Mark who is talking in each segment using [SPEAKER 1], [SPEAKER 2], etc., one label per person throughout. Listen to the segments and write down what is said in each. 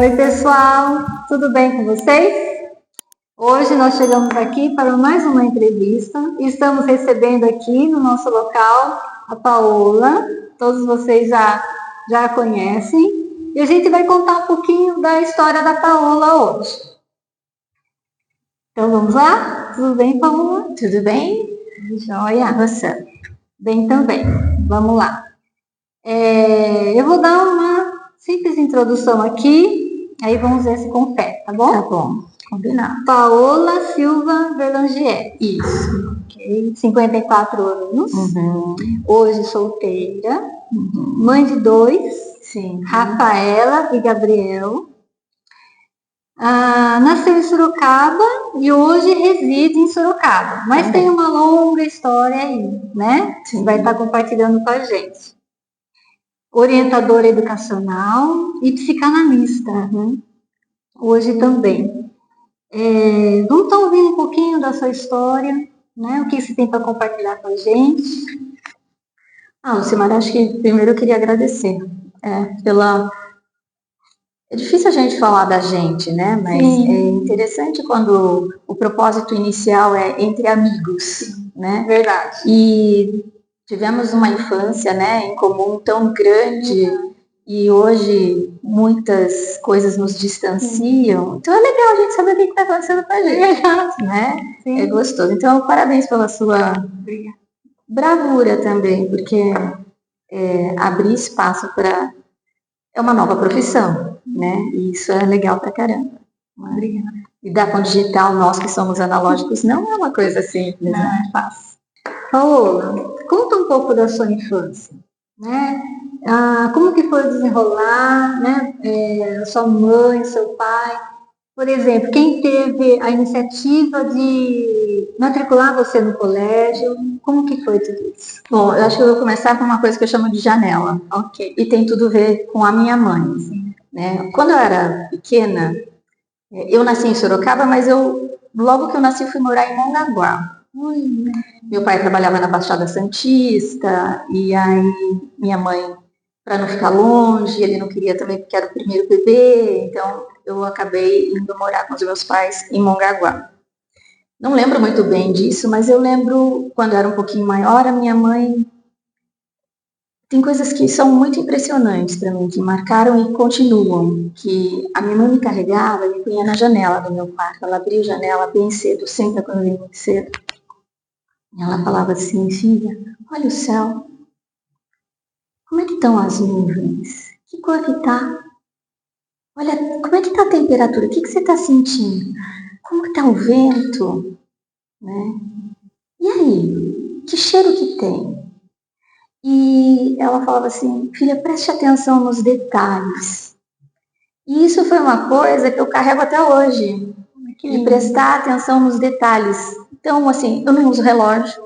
[SPEAKER 1] Oi, pessoal, tudo bem com vocês? Hoje nós chegamos aqui para mais uma entrevista e estamos recebendo aqui no nosso local a Paola. Todos vocês já a conhecem e a gente vai contar um pouquinho da história da Paola hoje. Então vamos lá? Tudo bem, Paola?
[SPEAKER 2] Tudo bem?
[SPEAKER 1] Joia, você? Bem também. Vamos lá. Eu vou dar uma simples introdução aqui, aí vamos ver se confere, tá bom?
[SPEAKER 2] Tá bom, combinado.
[SPEAKER 1] Paola Silva Verlangier.
[SPEAKER 2] Isso.
[SPEAKER 1] Ok, 54 anos. Hoje solteira. Mãe de 2.
[SPEAKER 2] Sim.
[SPEAKER 1] Rafaela e Gabriel. Nasceu em Sorocaba e hoje reside em Sorocaba. Mas tem uma longa história aí, né?
[SPEAKER 2] Sim.
[SPEAKER 1] Vai estar compartilhando com a gente. Orientadora educacional e psicanalista. Hoje também. Vamos estar ouvindo um pouquinho da sua história, né? O que você tem para compartilhar com a gente?
[SPEAKER 2] Lucimara, acho que primeiro eu queria agradecer É difícil a gente falar da gente, né? Mas
[SPEAKER 1] Sim.
[SPEAKER 2] É interessante quando o propósito inicial é entre amigos, né?
[SPEAKER 1] Verdade.
[SPEAKER 2] E tivemos uma infância, né, em comum tão grande e hoje muitas coisas nos distanciam. Então é legal a gente saber o que está acontecendo com a gente, né?
[SPEAKER 1] Sim.
[SPEAKER 2] É gostoso. Então, parabéns pela sua bravura também, porque abrir espaço para... É uma nova profissão, né? E isso é legal pra caramba.
[SPEAKER 1] Obrigada.
[SPEAKER 2] Lidar com o digital, nós que somos analógicos, não é uma coisa simples, né?
[SPEAKER 1] É fácil. Paola, conta um pouco da sua infância, né? Como que foi desenrolar, né? A sua mãe, seu pai, por exemplo, quem teve a iniciativa de matricular você no colégio, como que foi tudo isso?
[SPEAKER 2] Bom, eu acho que eu vou começar com uma coisa que eu chamo de janela.
[SPEAKER 1] Ok.
[SPEAKER 2] E tem tudo a ver com a minha mãe, né? Quando eu era pequena, eu nasci em Sorocaba, mas logo que eu nasci, fui morar em Mongaguá. Meu pai trabalhava na Baixada Santista, e aí minha mãe, para não ficar longe, ele não queria também porque era o primeiro bebê, então eu acabei indo morar com os meus pais em Mongaguá. Não lembro muito bem disso, mas eu lembro, quando eu era um pouquinho maior, a minha mãe... Tem coisas que são muito impressionantes para mim, que marcaram e continuam, que a minha mãe me carregava e me punha na janela do meu quarto. Ela abria a janela bem cedo, sempre quando eu ia muito cedo. E ela falava assim: filha, olha o céu. Como é que estão as nuvens? Que cor que tá? Olha, como é que tá a temperatura? O que você está sentindo? Como que tá o vento? Né? E aí? Que cheiro que tem? E ela falava assim: filha, preste atenção nos detalhes. E isso foi uma coisa que eu carrego até hoje, de prestar atenção nos detalhes. Então, assim, eu não uso relógio,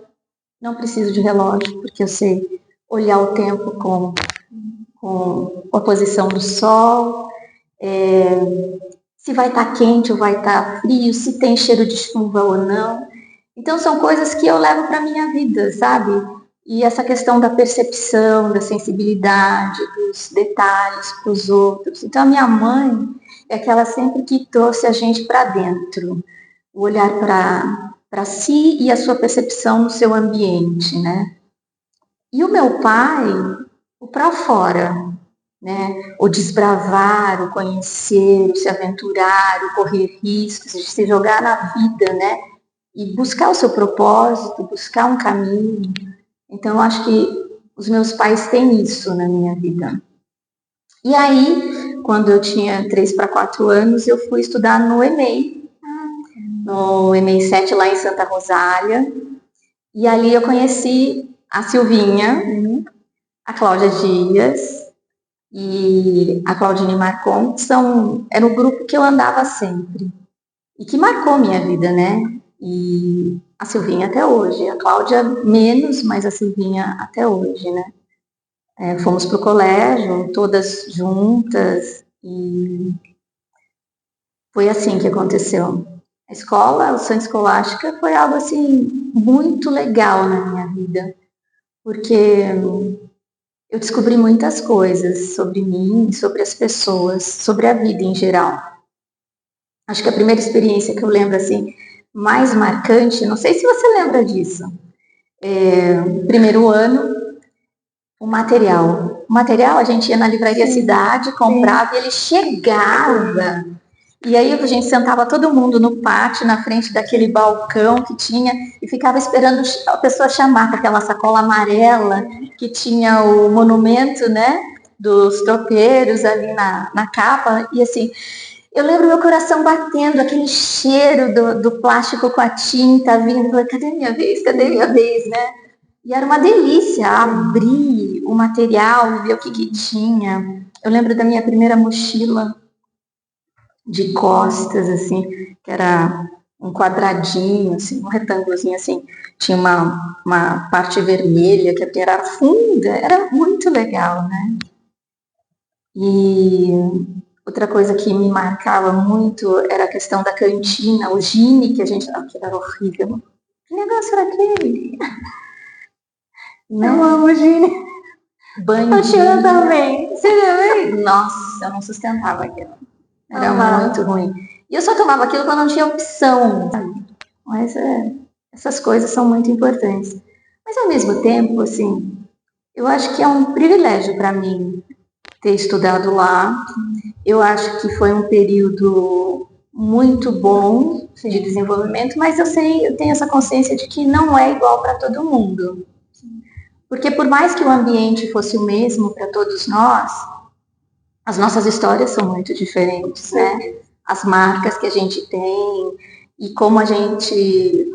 [SPEAKER 2] não preciso de relógio, porque eu sei olhar o tempo com a posição do sol, se vai estar quente ou vai estar frio, se tem cheiro de chuva ou não. Então, são coisas que eu levo para a minha vida, sabe? E essa questão da percepção, da sensibilidade, dos detalhes para os outros. Então, a minha mãe é aquela sempre que trouxe a gente para dentro, o olhar para si e a sua percepção no seu ambiente, né? E o meu pai, o para fora, né? O desbravar, o conhecer, o se aventurar, o correr riscos, de se jogar na vida, né? E buscar o seu propósito, buscar um caminho. Então, eu acho que os meus pais têm isso na minha vida. E aí, quando eu tinha 3 para 4 anos, eu fui estudar no EMEI, no EMEI 7 lá em Santa Rosália. E ali eu conheci a Silvinha, a Cláudia Dias e a Claudine Marcon, era o grupo que eu andava sempre. E que marcou minha vida, né? E a Silvinha até hoje, a Cláudia menos, mas a Silvinha até hoje, né? Fomos pro colégio, todas juntas, e foi assim que aconteceu. A escola, o Centro Escolástica, foi algo assim muito legal na minha vida, porque eu descobri muitas coisas sobre mim, sobre as pessoas, sobre a vida em geral. Acho que a primeira experiência que eu lembro, assim, mais marcante, não sei se você lembra disso, primeiro ano, o material. O material a gente ia na livraria Cidade, comprava e ele chegava. E aí a gente sentava todo mundo no pátio, na frente daquele balcão que tinha, e ficava esperando a pessoa chamar com aquela sacola amarela que tinha o monumento, né, dos tropeiros ali na capa. E assim, eu lembro meu coração batendo, aquele cheiro do plástico com a tinta vindo. Falei, cadê minha vez? Cadê minha vez, né? E era uma delícia abrir o material e ver o que tinha. Eu lembro da minha primeira mochila de costas, assim, que era um quadradinho, assim, um retângulozinho, assim, tinha uma parte vermelha, que era funda, era muito legal, né? E outra coisa que me marcava muito era a questão da cantina, o gine que a gente... Aquilo era horrível. Que negócio era aquele?
[SPEAKER 1] Né? Eu amo gine.
[SPEAKER 2] Bandinha
[SPEAKER 1] também. Você também?
[SPEAKER 2] Nossa, eu não sustentava aquilo. Era muito ruim. E eu só tomava aquilo quando não tinha opção. Mas essas coisas são muito importantes. Mas ao mesmo tempo, assim, eu acho que é um privilégio para mim ter estudado lá. Eu acho que foi um período muito bom de desenvolvimento, mas eu tenho essa consciência de que não é igual para todo mundo. Porque por mais que o ambiente fosse o mesmo para todos nós, as nossas histórias são muito diferentes, né? As marcas que a gente tem e como a gente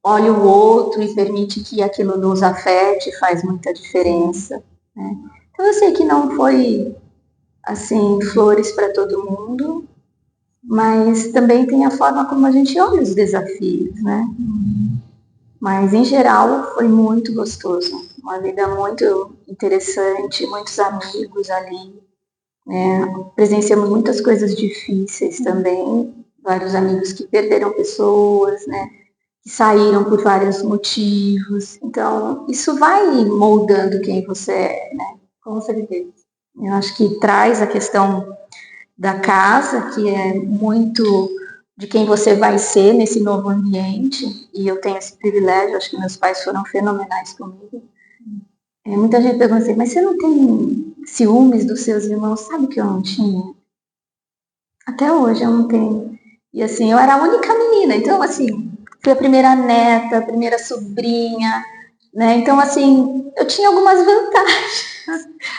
[SPEAKER 2] olha o outro e permite que aquilo nos afete faz muita diferença, né? Então eu sei que não foi, assim, flores para todo mundo, mas também tem a forma como a gente olha os desafios, né? Mas, em geral, foi muito gostoso. Uma vida muito interessante, muitos amigos ali, né? Presenciamos muitas coisas difíceis também, vários amigos que perderam pessoas, né? Que saíram por vários motivos. Então, isso vai moldando quem você é, né?
[SPEAKER 1] Com certeza.
[SPEAKER 2] Eu acho que traz a questão da casa, que é muito de quem você vai ser nesse novo ambiente, e eu tenho esse privilégio, acho que meus pais foram fenomenais comigo. Muita gente pergunta assim, mas você não tem ciúmes dos seus irmãos? Sabe que eu não tinha? Até hoje eu não tenho. E assim, eu era a única menina, então assim, fui a primeira neta, a primeira sobrinha, né? Então assim, eu tinha algumas vantagens.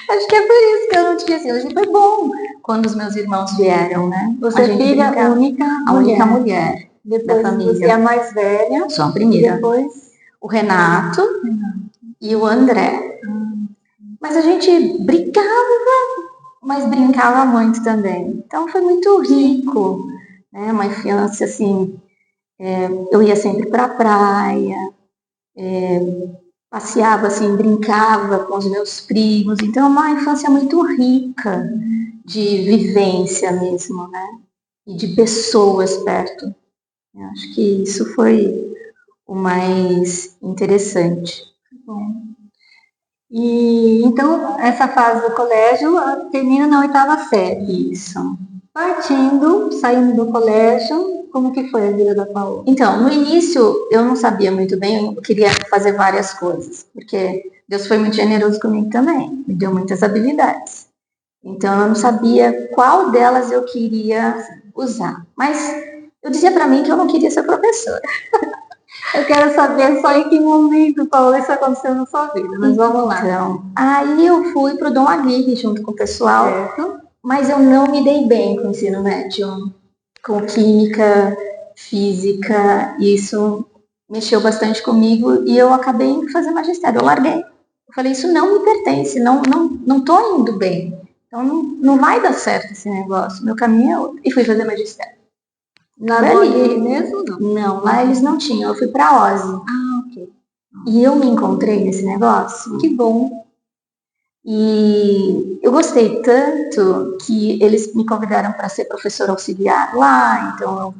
[SPEAKER 2] Acho que é por isso que eu não tinha assim. Hoje foi bom quando os meus irmãos vieram, né?
[SPEAKER 1] Você é filha única?
[SPEAKER 2] A única mulher
[SPEAKER 1] depois
[SPEAKER 2] da família.
[SPEAKER 1] Você é a mais velha?
[SPEAKER 2] Sou a primeira.
[SPEAKER 1] Depois
[SPEAKER 2] o Renato e o André. Mas a gente brincava, mas brincava muito também. Então foi muito rico, né? Uma infância assim, eu ia sempre para a praia, passeava assim, brincava com os meus primos. Então é uma infância muito rica de vivência mesmo, né? E de pessoas perto. Eu acho que isso foi o mais interessante.
[SPEAKER 1] Bom. E então essa fase do colégio termina na 8ª série.
[SPEAKER 2] Isso.
[SPEAKER 1] Saindo do colégio, como que foi a vida da Paola?
[SPEAKER 2] Então, no início eu não sabia muito bem, eu queria fazer várias coisas, porque Deus foi muito generoso comigo também, me deu muitas habilidades. Então eu não sabia qual delas eu queria usar. Mas eu dizia para mim que eu não queria ser professora.
[SPEAKER 1] Eu quero saber só em que momento, Paola, isso aconteceu na sua vida, mas vamos lá.
[SPEAKER 2] Então, aí eu fui para o Dom Aguirre junto com o pessoal,
[SPEAKER 1] certo.
[SPEAKER 2] Mas eu não me dei bem com o ensino médio, com química, física, e isso mexeu bastante comigo e eu acabei indo fazer magistério, eu larguei. Eu falei, isso não me pertence, não tô indo bem. Então não vai dar certo esse negócio, meu caminho é outro. E fui fazer magistério.
[SPEAKER 1] Na Dom Aguirre mesmo?
[SPEAKER 2] Não, lá eles não tinham, eu fui para OSE.
[SPEAKER 1] Ok.
[SPEAKER 2] E eu me encontrei nesse negócio.
[SPEAKER 1] Que bom.
[SPEAKER 2] E eu gostei tanto que eles me convidaram para ser professora auxiliar lá, então eu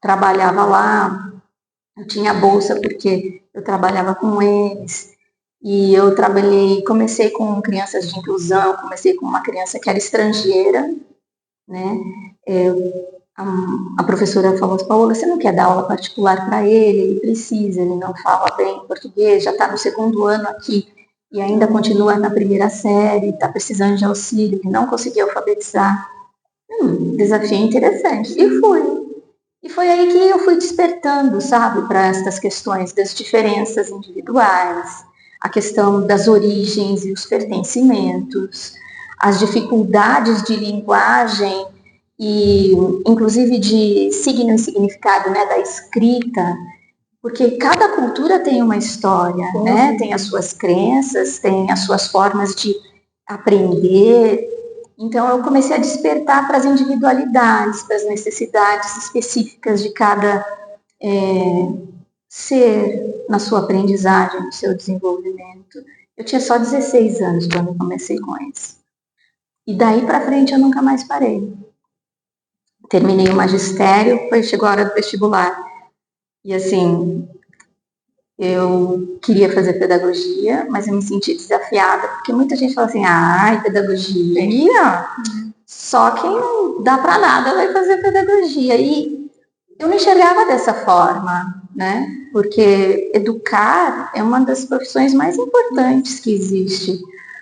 [SPEAKER 2] trabalhava lá, eu tinha bolsa porque eu trabalhava com eles. E eu comecei com crianças de inclusão, comecei com uma criança que era estrangeira, né? A professora falou assim, Paola, você não quer dar aula particular para ele? Ele precisa, ele não fala bem português, já está no 2º ano aqui e ainda continua na 1ª série, está precisando de auxílio, ele não conseguiu alfabetizar. Desafio interessante. E fui. E foi aí que eu fui despertando, sabe, para essas questões das diferenças individuais, a questão das origens e os pertencimentos, as dificuldades de linguagem e, inclusive, de signo e significado, né, da escrita, porque cada cultura tem uma história, né, tem as suas crenças, tem as suas formas de aprender. Então, eu comecei a despertar para as individualidades, para as necessidades específicas de cada ser na sua aprendizagem, no seu desenvolvimento. Eu tinha só 16 anos quando eu comecei com isso. E daí para frente eu nunca mais parei. Terminei o magistério, chegou a hora do vestibular. E assim, eu queria fazer pedagogia, mas eu me senti desafiada, porque muita gente fala assim, pedagogia, só quem não dá para nada vai fazer pedagogia. E eu não enxergava dessa forma, né? Porque educar é uma das profissões mais importantes que existe.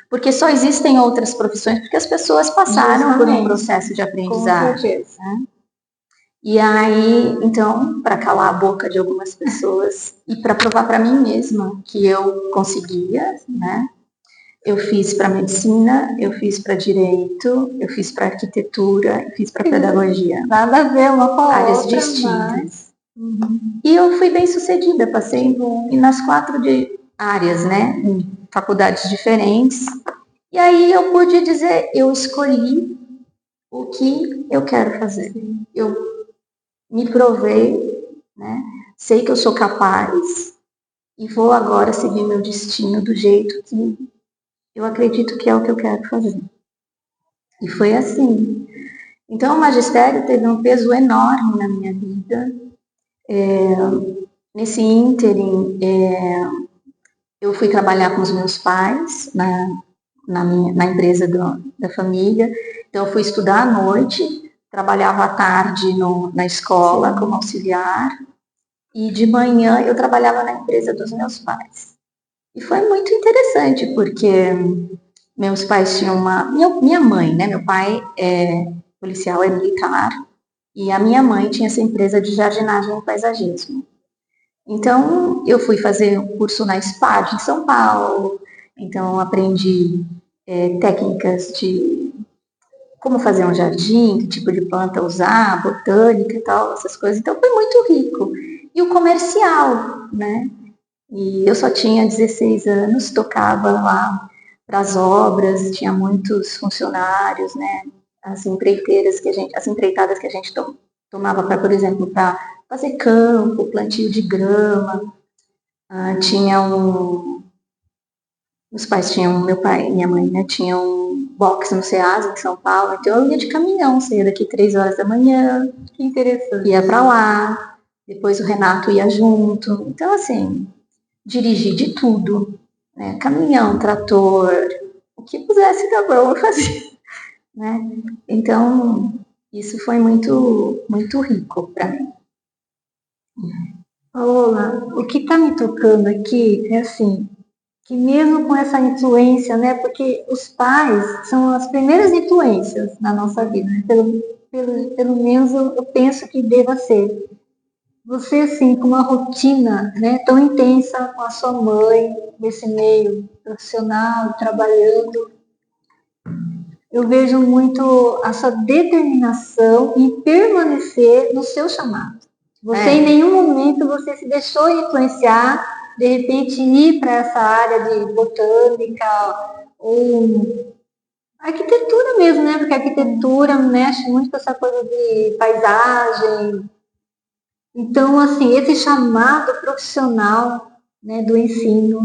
[SPEAKER 2] Porque só existem outras profissões porque as pessoas passaram por um processo de aprendizagem. Com certeza. Né? E aí, então, para calar a boca de algumas pessoas e para provar para mim mesma que eu conseguia, né? Eu fiz para medicina, eu fiz para direito, eu fiz para arquitetura, eu fiz para pedagogia.
[SPEAKER 1] Nada a ver uma com a
[SPEAKER 2] áreas
[SPEAKER 1] outra,
[SPEAKER 2] distintas. E eu fui bem sucedida, passei nas 4 áreas, né? Em faculdades diferentes. E aí eu pude dizer, eu escolhi o que eu quero fazer. Eu me provei, né? Sei que eu sou capaz e vou agora seguir meu destino do jeito que eu acredito que é o que eu quero fazer. E foi assim. Então o magistério teve um peso enorme na minha vida. Nesse ínterim, eu fui trabalhar com os meus pais na empresa da família. Então eu fui estudar à noite, trabalhava à tarde na escola como auxiliar e de manhã eu trabalhava na empresa dos meus pais. E foi muito interessante porque meus pais tinham minha mãe, né? Meu pai é policial, é militar, e a minha mãe tinha essa empresa de jardinagem e paisagismo. Então, eu fui fazer um curso na SPAD, em São Paulo. Então, aprendi técnicas de como fazer um jardim, que tipo de planta usar, botânica e tal, essas coisas. Então, foi muito rico. E o comercial, né? E eu só tinha 16 anos, tocava lá para as obras, tinha muitos funcionários, né? As empreitadas que a gente tomava para, por exemplo, para fazer campo, plantio de grama. Meus pais tinham, meu pai e minha mãe, né, tinham um box no Ceasa, em São Paulo, então eu ia de caminhão, saía daqui 3 horas da manhã.
[SPEAKER 1] Que interessante.
[SPEAKER 2] Ia para lá, depois o Renato ia junto. Então, assim, dirigi de tudo, né? Caminhão, trator, o que pusesse na mão eu fazia, né? Então, isso foi muito, muito rico para mim.
[SPEAKER 1] Paola, o que está me tocando aqui é assim, que mesmo com essa influência, né, porque os pais são as primeiras influências na nossa vida, né? Pelo menos eu penso que deva ser. Você, assim, com uma rotina, né, tão intensa com a sua mãe, nesse meio profissional, trabalhando, eu vejo muito a sua determinação em permanecer no seu chamado. Você, em nenhum momento, você se deixou influenciar, de repente, ir para essa área de botânica ou arquitetura mesmo, né? Porque a arquitetura mexe muito com essa coisa de paisagem. Então, assim, esse chamado profissional, né, do ensino,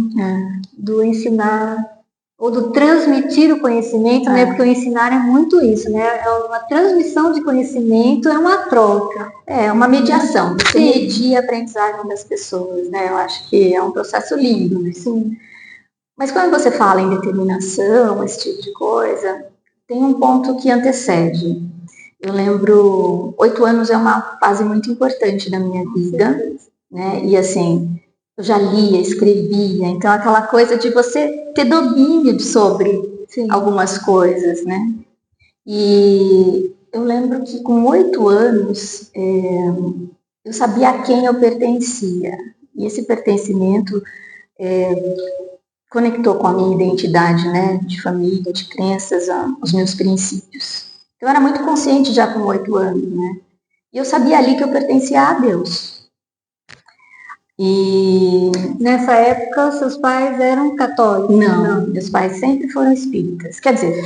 [SPEAKER 1] do ensinar, ou do transmitir o conhecimento, né? Porque o ensinar é muito isso, né? É uma transmissão de conhecimento, é uma troca.
[SPEAKER 2] É uma mediação, você medir a aprendizagem das pessoas, né? Eu acho que é um processo lindo, né?
[SPEAKER 1] Sim.
[SPEAKER 2] Mas quando você fala em determinação, esse tipo de coisa, tem um ponto que antecede. Eu lembro, 8 anos é uma fase muito importante da minha vida, né? E assim, eu já lia, escrevia, então aquela coisa de você ter domínio sobre algumas coisas, né? E eu lembro que com 8 anos, eu sabia a quem eu pertencia. E esse pertencimento conectou com a minha identidade, né, de família, de crenças, os meus princípios. Eu era muito consciente já com 8 anos, né? E eu sabia ali que eu pertencia a Deus. E
[SPEAKER 1] nessa época, seus pais eram católicos?
[SPEAKER 2] Não, meus pais sempre foram espíritas. Quer dizer,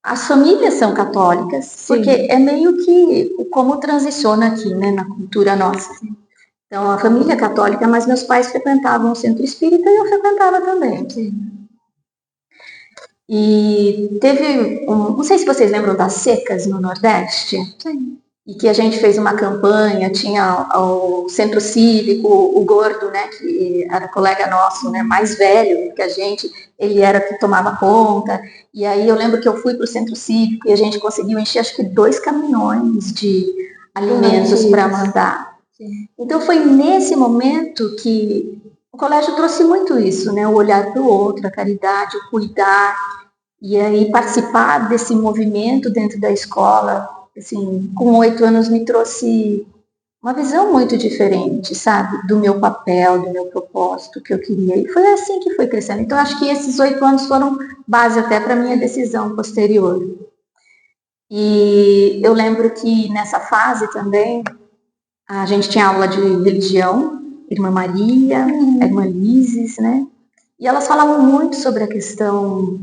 [SPEAKER 2] as famílias são católicas, sim, porque é meio que como transiciona aqui, né, na cultura nossa. Então, a família é católica, mas meus pais frequentavam o centro espírita e eu frequentava também. Sim. E teve, não sei se vocês lembram das secas no Nordeste. Sim. E que a gente fez uma campanha, tinha o centro cívico, o Gordo, né, que era colega nosso, né, mais velho que a gente, ele era que tomava conta. E aí eu lembro que eu fui para o centro cívico e a gente conseguiu encher acho que 2 caminhões de alimentos para mandar. Sim. Então foi nesse momento que o colégio trouxe muito isso, né, o olhar para o outro, a caridade, o cuidar. E aí participar desse movimento dentro da escola, assim, com 8 anos me trouxe uma visão muito diferente, sabe? Do meu papel, do meu propósito que eu queria. E foi assim que foi crescendo. Então, acho que esses 8 anos foram base até para a minha decisão posterior. E eu lembro que nessa fase também, a gente tinha aula de religião, Irmã Maria, a Irmã Lises, né? E elas falavam muito sobre a questão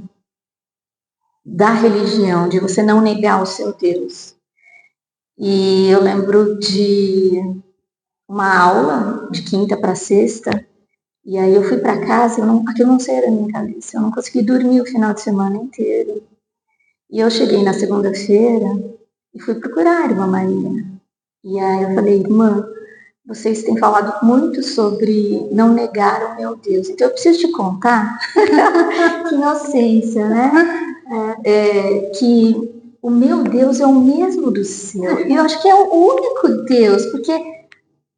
[SPEAKER 2] da religião, de você não negar o seu Deus. E eu lembro de uma aula de quinta para sexta, e aí eu fui para casa, aquilo não saía da minha cabeça, eu não consegui dormir o final de semana inteiro. E eu cheguei na segunda-feira e fui procurar a Irmã Maria. E aí eu falei, irmã, vocês têm falado muito sobre não negar o meu Deus, então eu preciso te contar, que inocência, né? Que o meu Deus é o mesmo do seu. E eu acho que é o único Deus, porque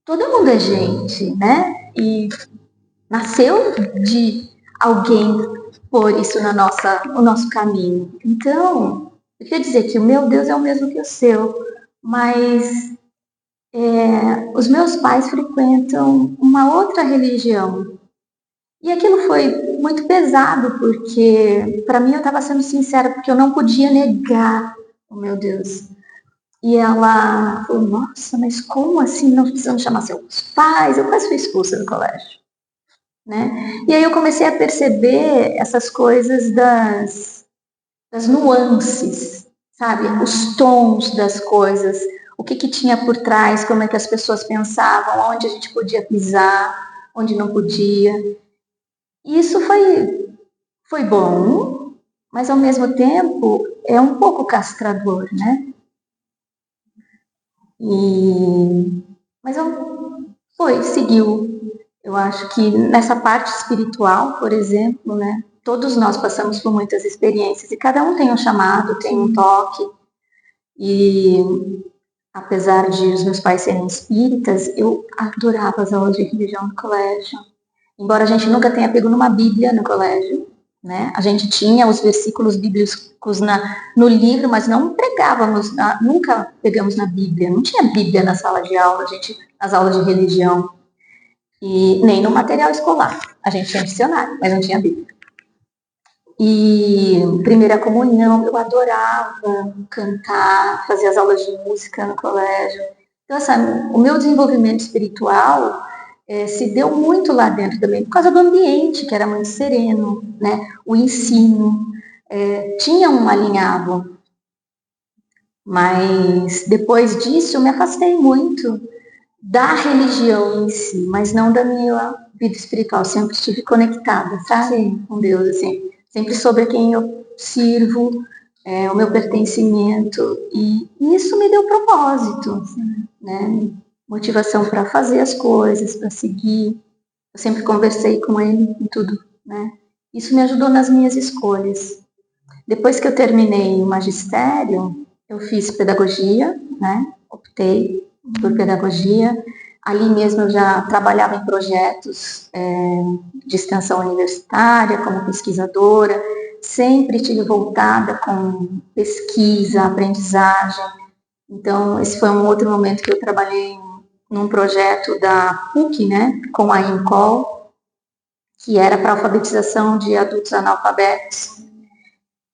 [SPEAKER 2] todo mundo é gente, né? E nasceu de alguém pôr isso no nosso caminho. Então, eu queria dizer que o meu Deus é o mesmo que o seu, mas os meus pais frequentam uma outra religião. E aquilo foi muito pesado, porque para mim eu estava sendo sincera, porque eu não podia negar o meu Deus. E ela falou, nossa, mas como assim não precisamos chamar seus pais? Eu quase fui expulsa do colégio. Né? E aí eu comecei a perceber essas coisas das nuances, sabe? Os tons das coisas, o que tinha por trás, como é que as pessoas pensavam, onde a gente podia pisar, onde não podia. E isso foi bom, mas ao mesmo tempo é um pouco castrador, né? Mas seguiu. Eu acho que nessa parte espiritual, por exemplo, né? Todos nós passamos por muitas experiências e cada um tem um chamado, tem um toque. E apesar de os meus pais serem espíritas, eu adorava as aulas de religião no colégio. Embora a gente nunca tenha pego numa Bíblia no colégio, né? A gente tinha os versículos bíblicos no livro, mas não pregávamos, nunca pegamos na Bíblia. Não tinha Bíblia na sala de aula, nas aulas de religião. E nem no material escolar. A gente tinha dicionário, mas não tinha Bíblia. E primeira comunhão, eu adorava cantar, fazer as aulas de música no colégio. Então, assim, o meu desenvolvimento espiritual se deu muito lá dentro também, por causa do ambiente, que era muito sereno, né? O ensino, tinha um alinhavo. Mas depois disso eu me afastei muito da religião em si, mas não da minha vida espiritual. Sempre estive conectada, sabe? Sim. Com Deus, assim. Sempre soube a quem eu sirvo, o meu pertencimento. E isso me deu propósito, né? Motivação para fazer as coisas, para seguir. Eu sempre conversei com ele em tudo, né? Isso me ajudou nas minhas escolhas. Depois que eu terminei o magistério, eu fiz pedagogia, né? Optei por pedagogia. Ali mesmo eu já trabalhava em projetos de extensão universitária, como pesquisadora, sempre estive voltada com pesquisa, aprendizagem. Então, esse foi um outro momento que eu trabalhei num projeto da PUC, né, com a INCOL, que era para alfabetização de adultos analfabetos.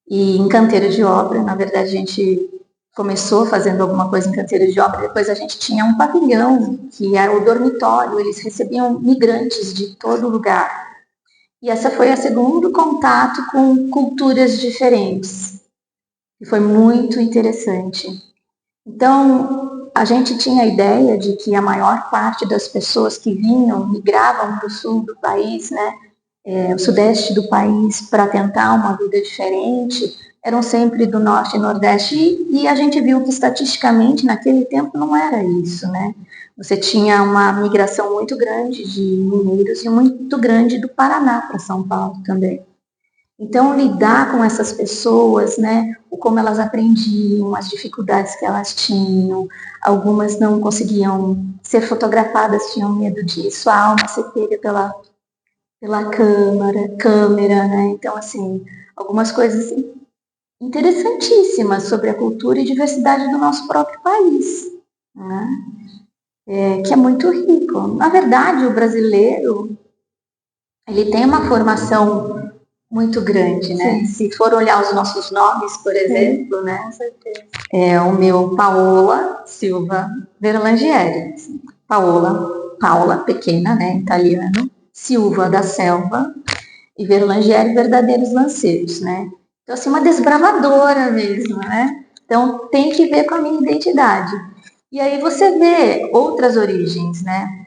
[SPEAKER 2] E em canteiro de obra, na verdade, a gente começou fazendo alguma coisa em canteiro de obra, depois a gente tinha um pavilhão, que era o dormitório, eles recebiam migrantes de todo lugar. E essa foi o segundo contato com culturas diferentes, e foi muito interessante. Então, a gente tinha a ideia de que a maior parte das pessoas que vinham, migravam para o sul do país, né, o sudeste do país, para tentar uma vida diferente, eram sempre do norte e nordeste, e a gente viu que estatisticamente naquele tempo não era isso, né? Você tinha uma migração muito grande de mineiros e muito grande do Paraná para São Paulo também. Então, lidar com essas pessoas, né, como elas aprendiam, as dificuldades que elas tinham, algumas não conseguiam ser fotografadas, tinham medo disso, a alma ser pega pela câmera, né? Então, assim, algumas coisas interessantíssimas sobre a cultura e diversidade do nosso próprio país, né? Que é muito rico. Na verdade, o brasileiro, ele tem uma formação muito grande, né? Sim. Se for olhar os nossos nomes, por exemplo, sim, né? Com certeza. O meu Paola Silva Verlangieri. Paola, pequena, né? Italiano. Silva da Selva e Verlangieri, verdadeiros lanceiros, né? Então, assim, uma desbravadora mesmo, né? Então, tem que ver com a minha identidade. E aí você vê outras origens, né?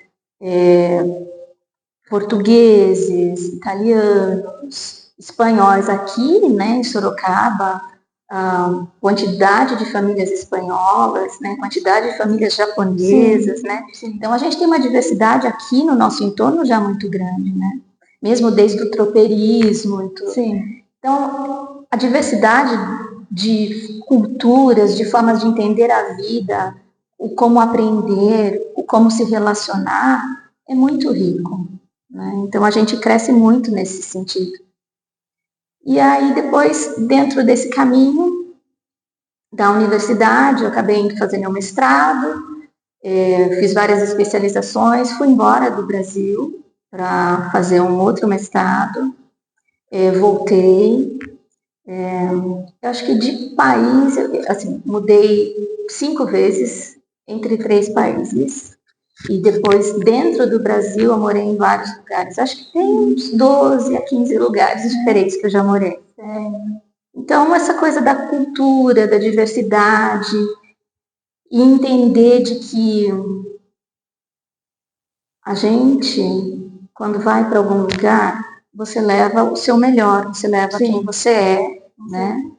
[SPEAKER 2] Portugueses, italianos, espanhóis aqui, né, em Sorocaba, a quantidade de famílias espanholas, né, quantidade de famílias japonesas, sim, né? Sim. Então a gente tem uma diversidade aqui no nosso entorno já muito grande, né? Mesmo desde o tropeirismo e tudo. Sim. Então a diversidade de culturas, de formas de entender a vida, o como aprender, o como se relacionar, é muito rico. Né? Então a gente cresce muito nesse sentido. E aí depois, dentro desse caminho da universidade, eu acabei indo fazer meu mestrado, fiz várias especializações, fui embora do Brasil para fazer um outro mestrado, voltei. Eu acho que de país, assim, mudei 5 vezes entre 3 países. E depois, dentro do Brasil, eu morei em vários lugares. Acho que tem uns 12 a 15 lugares diferentes que eu já morei. Então, essa coisa da cultura, da diversidade, e entender de que a gente, quando vai para algum lugar, você leva o seu melhor, você leva sim, quem você é, né?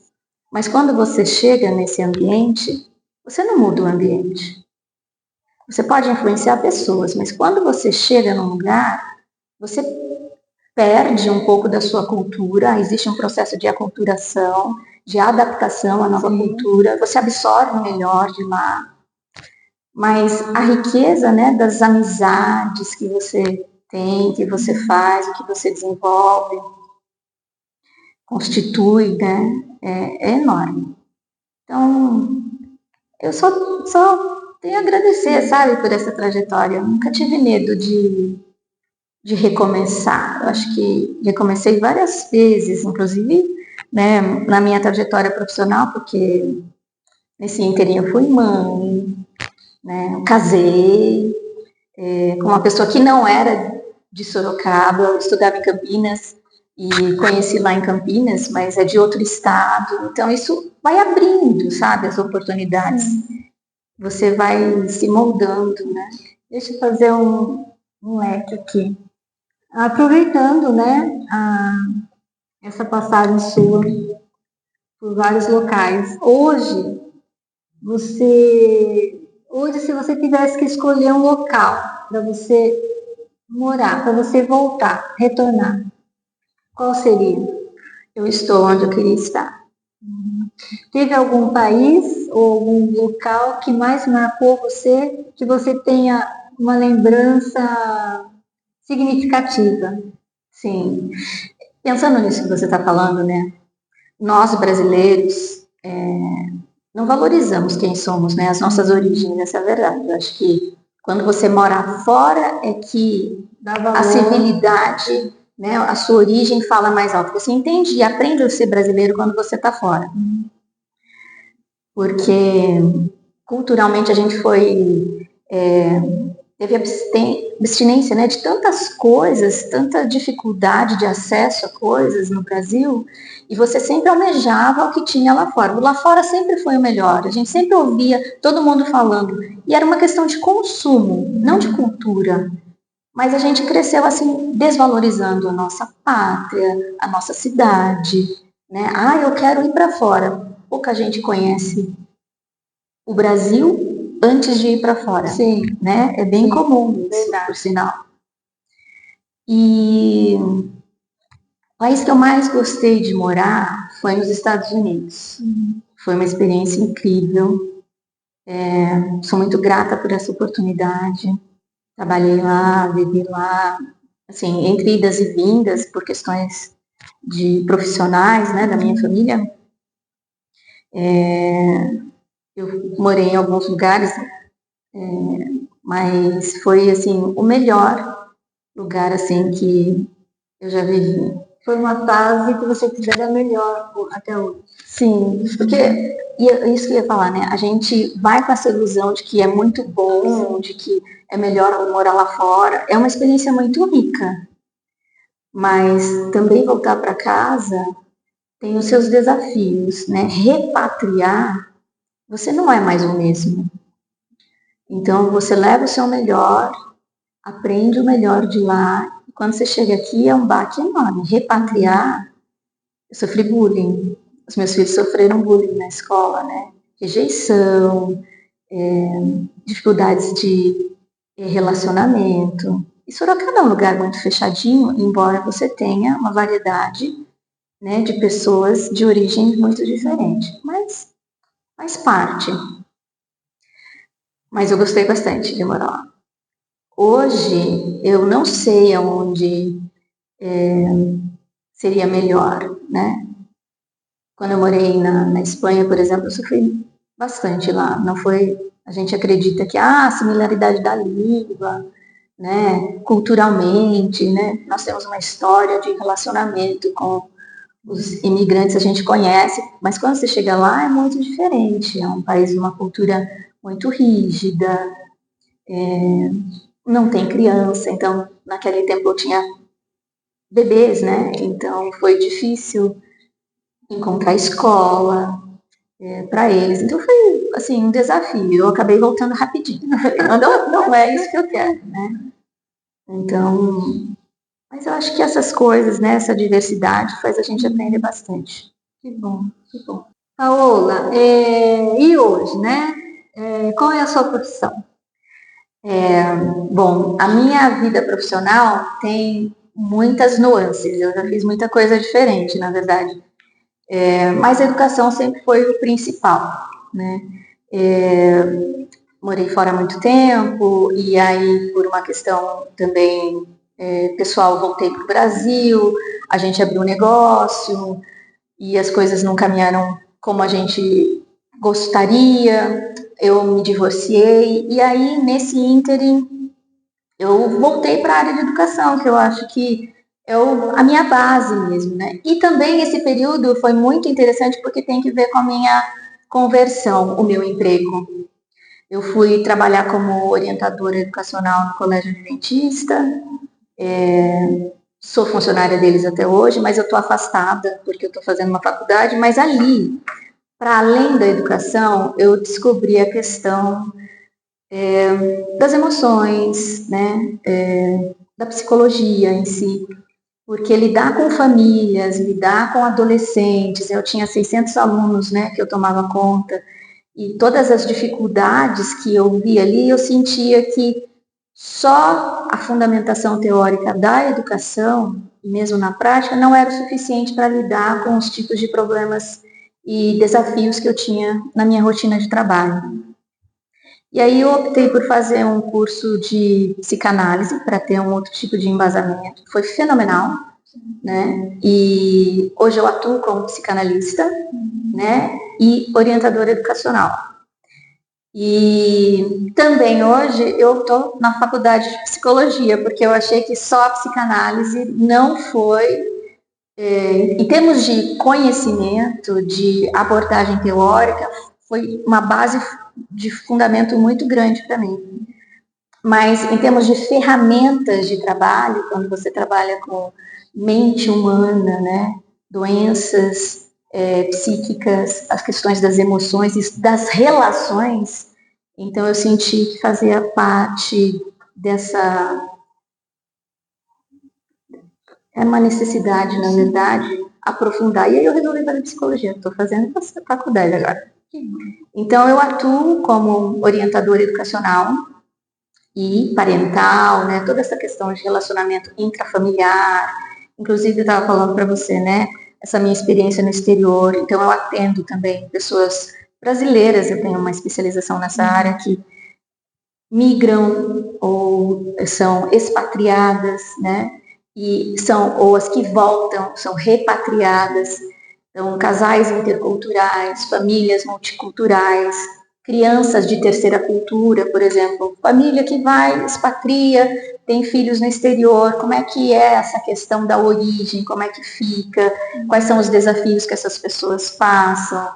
[SPEAKER 2] Mas quando você chega nesse ambiente, você não muda o ambiente. Você pode influenciar pessoas, mas quando você chega num lugar, você perde um pouco da sua cultura, existe um processo de aculturação, de adaptação à nova sim, cultura, você absorve o melhor de lá, mas a riqueza, né, das amizades que você tem, que você faz, o que você desenvolve, constitui, né, é enorme. Então, eu só tenho a agradecer, sabe, por essa trajetória. Eu nunca tive medo de recomeçar. Eu acho que recomecei várias vezes, inclusive, né, na minha trajetória profissional, porque nesse ínterim eu fui mãe, né, casei com uma pessoa que não era de Sorocaba, eu estudava em Campinas e conheci lá em Campinas, mas é de outro estado. Então isso vai abrindo, sabe, as oportunidades. Você vai se moldando, né?
[SPEAKER 1] Deixa eu fazer um leque aqui. Aproveitando, né, essa passagem sua por vários locais. Hoje, se você tivesse que escolher um local para você morar, para você voltar, retornar, Qual seria?
[SPEAKER 2] Eu estou onde eu queria estar.
[SPEAKER 1] Teve algum país ou algum local que mais marcou você, que você tenha uma lembrança significativa?
[SPEAKER 2] Sim. Pensando nisso que você está falando, né? Nós brasileiros não valorizamos quem somos, né? As nossas origens, essa é a verdade. Eu acho que quando você mora fora é que a civilidade, né? A sua origem fala mais alto. Você entende e aprende a ser brasileiro quando você está fora. Porque culturalmente a gente teve abstinência, né, de tantas coisas, tanta dificuldade de acesso a coisas no Brasil, e você sempre almejava o que tinha lá fora. O lá fora sempre foi o melhor, a gente sempre ouvia todo mundo falando, e era uma questão de consumo, não de cultura. Mas a gente cresceu assim, desvalorizando a nossa pátria, a nossa cidade, né? Ah, eu quero ir para fora. Pouca gente conhece o Brasil antes de ir para fora.
[SPEAKER 1] Sim.
[SPEAKER 2] Né? É bem comum isso, por sinal. E o país que eu mais gostei de morar foi nos Estados Unidos. Foi uma experiência incrível. Sou muito grata por essa oportunidade. Trabalhei lá, vivi lá, assim, entre idas e vindas, por questões de profissionais, né, da minha família. Eu morei em alguns lugares, mas foi, assim, o melhor lugar, assim, que eu já vivi.
[SPEAKER 1] Foi uma fase que você considera melhor até hoje.
[SPEAKER 2] Sim, porque isso que eu ia falar, né? A gente vai com essa ilusão de que é muito bom, de que é melhor morar lá fora. É uma experiência muito rica. Mas também voltar para casa tem os seus desafios, né? Repatriar, você não é mais o mesmo. Então você leva o seu melhor, aprende o melhor de lá. E quando você chega aqui é um baque enorme. Repatriar, eu sofri bullying. Os meus filhos sofreram bullying na escola, né? Rejeição, dificuldades de relacionamento. E Sorocaba é um lugar muito fechadinho, embora você tenha uma variedade, né, de pessoas de origem muito diferente. Mas faz parte. Mas eu gostei bastante de morar lá. Hoje, eu não sei aonde seria melhor, né? Quando eu morei na Espanha, por exemplo, eu sofri bastante lá. Não foi... A gente acredita que a similaridade da língua, né, culturalmente, né, nós temos uma história de relacionamento com os imigrantes, a gente conhece, mas quando você chega lá é muito diferente. É um país de uma cultura muito rígida, não tem criança, então naquele tempo eu tinha bebês, né? Então foi difícil encontrar escola para eles. Então foi assim um desafio. Eu acabei voltando rapidinho. Não é isso que eu quero, né? Então, mas eu acho que essas coisas, né, essa diversidade faz a gente aprender bastante.
[SPEAKER 1] Que bom, que bom. Paola, e hoje, né? Qual é a sua profissão?
[SPEAKER 2] Bom, a minha vida profissional tem muitas nuances. Eu já fiz muita coisa diferente, na verdade. Mas a educação sempre foi o principal, né? Morei fora há muito tempo e aí por uma questão também pessoal voltei para o Brasil, a gente abriu um negócio e as coisas não caminharam como a gente gostaria, eu me divorciei e aí nesse ínterim eu voltei para a área de educação, que eu acho que é a minha base mesmo, né? E também esse período foi muito interessante porque tem que ver com a minha conversão, o meu emprego. Eu fui trabalhar como orientadora educacional no Colégio Adventista, sou funcionária deles até hoje, mas eu estou afastada porque eu estou fazendo uma faculdade, mas ali, para além da educação, eu descobri a questão das emoções, né, da psicologia em si, porque lidar com famílias, lidar com adolescentes, eu tinha 600 alunos, né, que eu tomava conta, e todas as dificuldades que eu via ali, eu sentia que só a fundamentação teórica da educação e mesmo na prática, não era o suficiente para lidar com os tipos de problemas e desafios que eu tinha na minha rotina de trabalho. E aí eu optei por fazer um curso de psicanálise para ter um outro tipo de embasamento. Foi fenomenal, né? E hoje eu atuo como psicanalista, né? E orientadora educacional. E também hoje eu estou na faculdade de psicologia, porque eu achei que só a psicanálise não foi, em termos de conhecimento, de abordagem teórica, foi uma base de fundamento muito grande para mim. Mas em termos de ferramentas de trabalho, quando você trabalha com mente humana, né, doenças psíquicas, as questões das emoções e das relações, então eu senti que fazia parte dessa... É uma necessidade, na verdade, aprofundar. E aí eu resolvi fazer psicologia. Estou fazendo essa faculdade agora. Então eu atuo como orientadora educacional e parental, né? Toda essa questão de relacionamento intrafamiliar. Inclusive eu estava falando para você, né? Essa minha experiência no exterior. Então eu atendo também pessoas brasileiras. Eu tenho uma especialização nessa área que migram ou são expatriadas, né? Ou as que voltam, são repatriadas. Então, casais interculturais, famílias multiculturais, crianças de terceira cultura, por exemplo, família que vai, expatria, tem filhos no exterior, como é que é essa questão da origem, como é que fica, quais são os desafios que essas pessoas passam,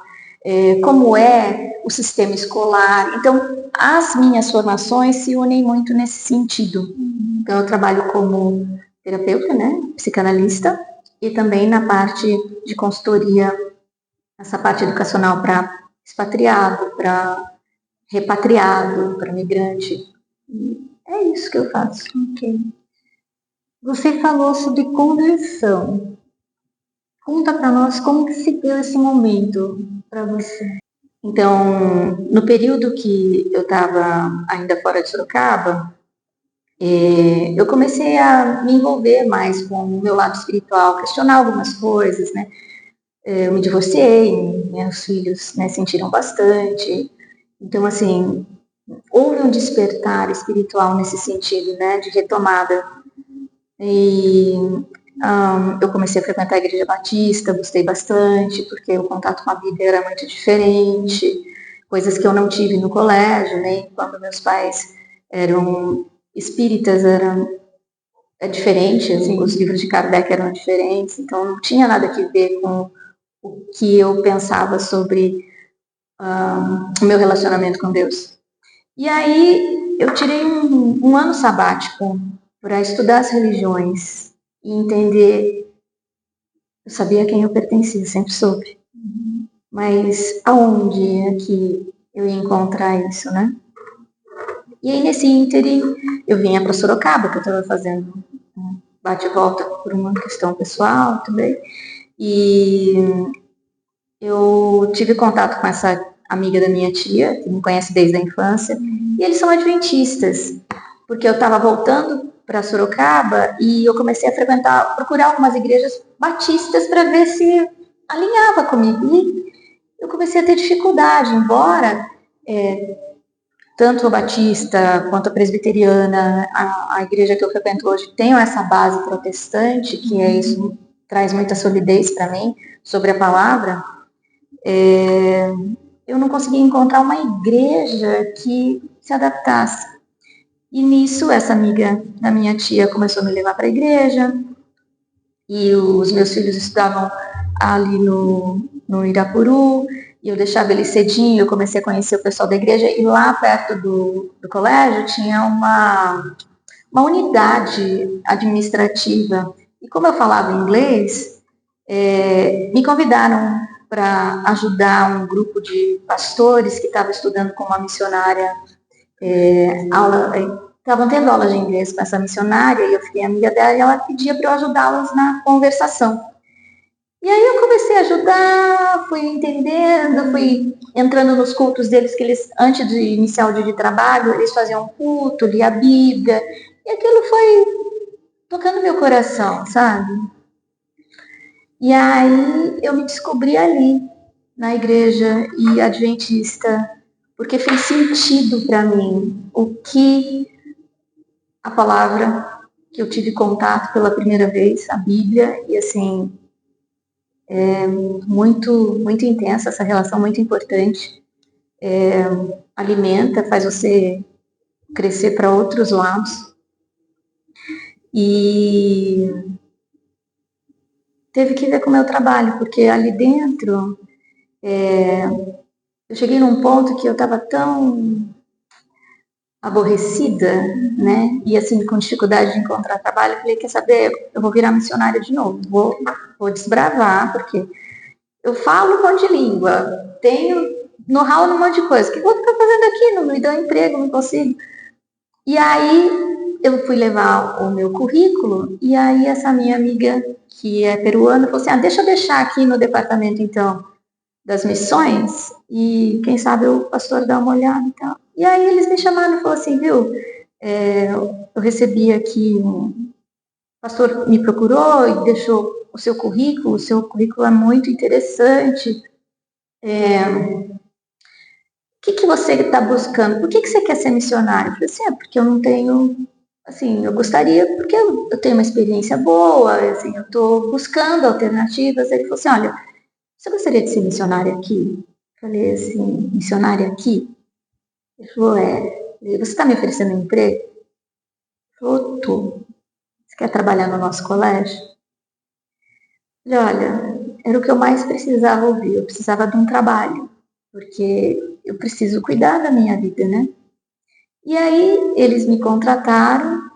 [SPEAKER 2] como é o sistema escolar. Então, as minhas formações se unem muito nesse sentido. Então, eu trabalho como terapeuta, né, psicanalista, e também na parte de consultoria, essa parte educacional para expatriado, para repatriado, para migrante. É isso que eu faço.
[SPEAKER 1] Ok. Você falou sobre conversão. Conta para nós como que se deu esse momento para você.
[SPEAKER 2] Então, no período que eu estava ainda fora de Sorocaba, eu comecei a me envolver mais com o meu lado espiritual, questionar algumas coisas, né? Eu me divorciei, meus filhos, né, sentiram bastante. Então, assim, houve um despertar espiritual nesse sentido, né, de retomada. E eu comecei a frequentar a Igreja Batista, gostei bastante, porque o contato com a Bíblia era muito diferente, coisas que eu não tive no colégio, nem quando meus pais eram espíritas, é diferente, os livros de Kardec eram diferentes, então não tinha nada a ver com o que eu pensava sobre o meu relacionamento com Deus. E aí eu tirei um ano sabático para estudar as religiões e entender. Eu sabia a quem eu pertencia, sempre soube. Mas aonde é que eu ia encontrar isso, né? E aí nesse ínterim eu vinha para Sorocaba, que eu estava fazendo um bate e volta por uma questão pessoal também. E eu tive contato com essa amiga da minha tia, que me conhece desde a infância, e eles são adventistas, porque eu estava voltando para Sorocaba e eu comecei a procurar algumas igrejas batistas para ver se alinhava comigo. E eu comecei a ter dificuldade, embora tanto a batista quanto a presbiteriana, a igreja que eu frequento hoje, tenham essa base protestante, que é isso, traz muita solidez para mim sobre a palavra. Eu não conseguia encontrar uma igreja que se adaptasse. E nisso, essa amiga da minha tia começou a me levar para a igreja, e os meus filhos estudavam ali no Irapuru, e eu deixava eles cedinho, eu comecei a conhecer o pessoal da igreja, e lá perto do colégio tinha uma unidade administrativa. E como eu falava inglês, me convidaram para ajudar um grupo de pastores que estava estudando com uma missionária, estavam tendo aula de inglês com essa missionária, e eu fiquei amiga dela, e ela pedia para eu ajudá-las na conversação. E aí eu comecei a ajudar, fui entendendo, fui entrando nos cultos deles, que eles, antes de iniciar o dia de trabalho, eles faziam um culto, lia a Bíblia, e aquilo foi tocando meu coração, sabe? E aí eu me descobri ali, na igreja e adventista, porque fez sentido para mim o que a palavra que eu tive contato pela primeira vez, a Bíblia, e assim, é muito intensa essa relação, muito importante. Alimenta, faz você crescer para outros lados. E teve que ver com o meu trabalho, porque ali dentro eu cheguei num ponto que eu estava tão aborrecida, né? E assim, com dificuldade de encontrar trabalho, eu falei, quer saber, eu vou virar missionária de novo, vou desbravar, porque eu falo um monte de língua, tenho know-how num monte de coisa, o que eu vou ficar fazendo aqui? Não me dá emprego, não consigo. E aí eu fui levar o meu currículo, e aí essa minha amiga, que é peruana, falou assim, deixa eu deixar aqui no departamento, então, das missões, e quem sabe o pastor dá uma olhada e tal. E aí eles me chamaram e falaram assim, viu, eu recebi aqui, o pastor me procurou e deixou o seu currículo é muito interessante. O que você está buscando? Por que você quer ser missionário? Eu falei assim, porque eu não tenho, assim, eu gostaria, porque eu tenho uma experiência boa, assim, eu estou buscando alternativas. Ele falou assim, olha, você gostaria de ser missionária aqui? Eu falei assim, missionária aqui? Ele falou, você está me oferecendo um emprego? Ele falou, tô. Você quer trabalhar no nosso colégio? Eu falei, olha, era o que eu mais precisava ouvir, eu precisava de um trabalho, porque eu preciso cuidar da minha vida, né? E aí eles me contrataram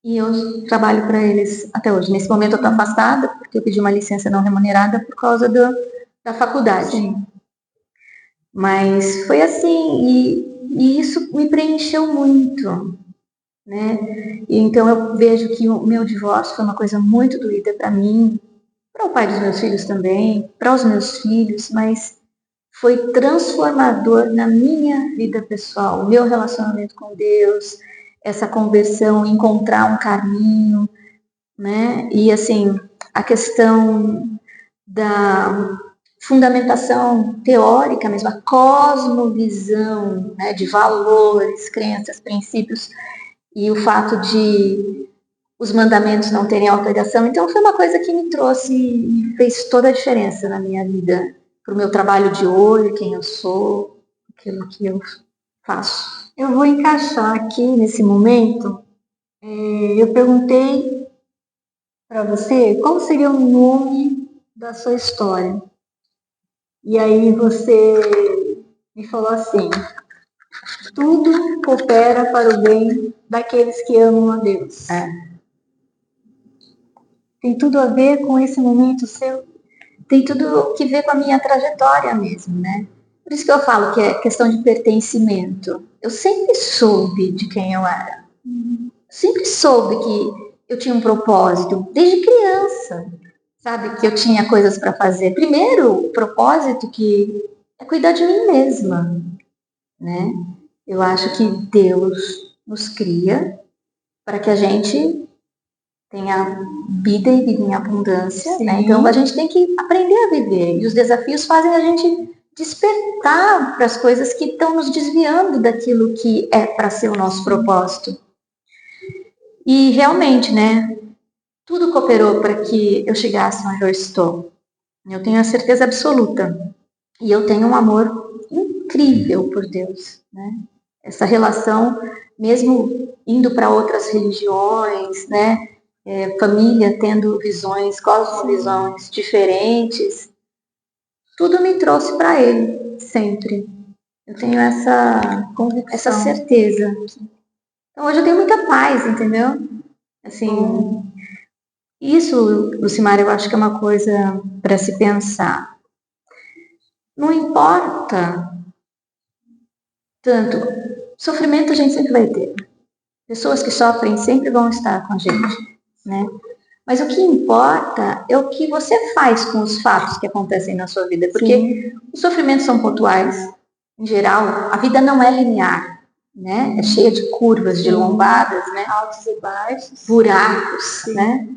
[SPEAKER 2] e eu trabalho para eles até hoje. Nesse momento eu estou afastada, porque eu pedi uma licença não remunerada por causa da faculdade. Sim. Mas foi assim, e isso me preencheu muito, né? E então eu vejo que o meu divórcio foi uma coisa muito doída para mim, para o pai dos meus filhos também, para os meus filhos, mas foi transformador na minha vida pessoal, o meu relacionamento com Deus, essa conversão, encontrar um caminho, né? E assim, a questão da fundamentação teórica mesmo, a cosmovisão, né, de valores, crenças, princípios, e o fato de os mandamentos não terem alteração. Então foi uma coisa que me trouxe e fez toda a diferença na minha vida, para o meu trabalho de hoje, quem eu sou, aquilo que eu faço.
[SPEAKER 1] Eu vou encaixar aqui nesse momento. Eu perguntei para você qual seria o nome da sua história. E aí você me falou assim, tudo coopera para o bem daqueles que amam a Deus. Tem tudo a ver com esse momento seu?
[SPEAKER 2] Tem tudo que ver com a minha trajetória mesmo, né? Por isso que eu falo que é questão de pertencimento. Eu sempre soube de quem eu era. Sempre soube que eu tinha um propósito, desde criança. Sabe, que eu tinha coisas para fazer. Primeiro, o propósito que é cuidar de mim mesma, né? Eu acho que Deus nos cria para que a gente tenha vida e vida em abundância, né? Então a gente tem que aprender a viver. E os desafios fazem a gente despertar para as coisas que estão nos desviando daquilo que é para ser o nosso propósito. E realmente, né? Tudo cooperou para que eu chegasse onde eu estou. Eu tenho a certeza absoluta. E eu tenho um amor incrível por Deus, né? Essa relação, mesmo indo para outras religiões, né? Família tendo visões, cosmovisões diferentes, tudo me trouxe para Ele, sempre. Eu tenho essa convicção, essa certeza. Então hoje eu tenho muita paz, entendeu? Assim, isso, Lucimar, eu acho que é uma coisa para se pensar. Não importa tanto, sofrimento a gente sempre vai ter. Pessoas que sofrem sempre vão estar com a gente, né? Mas o que importa é o que você faz com os fatos que acontecem na sua vida, porque os sofrimentos são pontuais, em geral, a vida não é linear, né? É cheia de curvas, de lombadas, né?
[SPEAKER 1] Altos e baixos.
[SPEAKER 2] Buracos,
[SPEAKER 1] Sim.
[SPEAKER 2] né?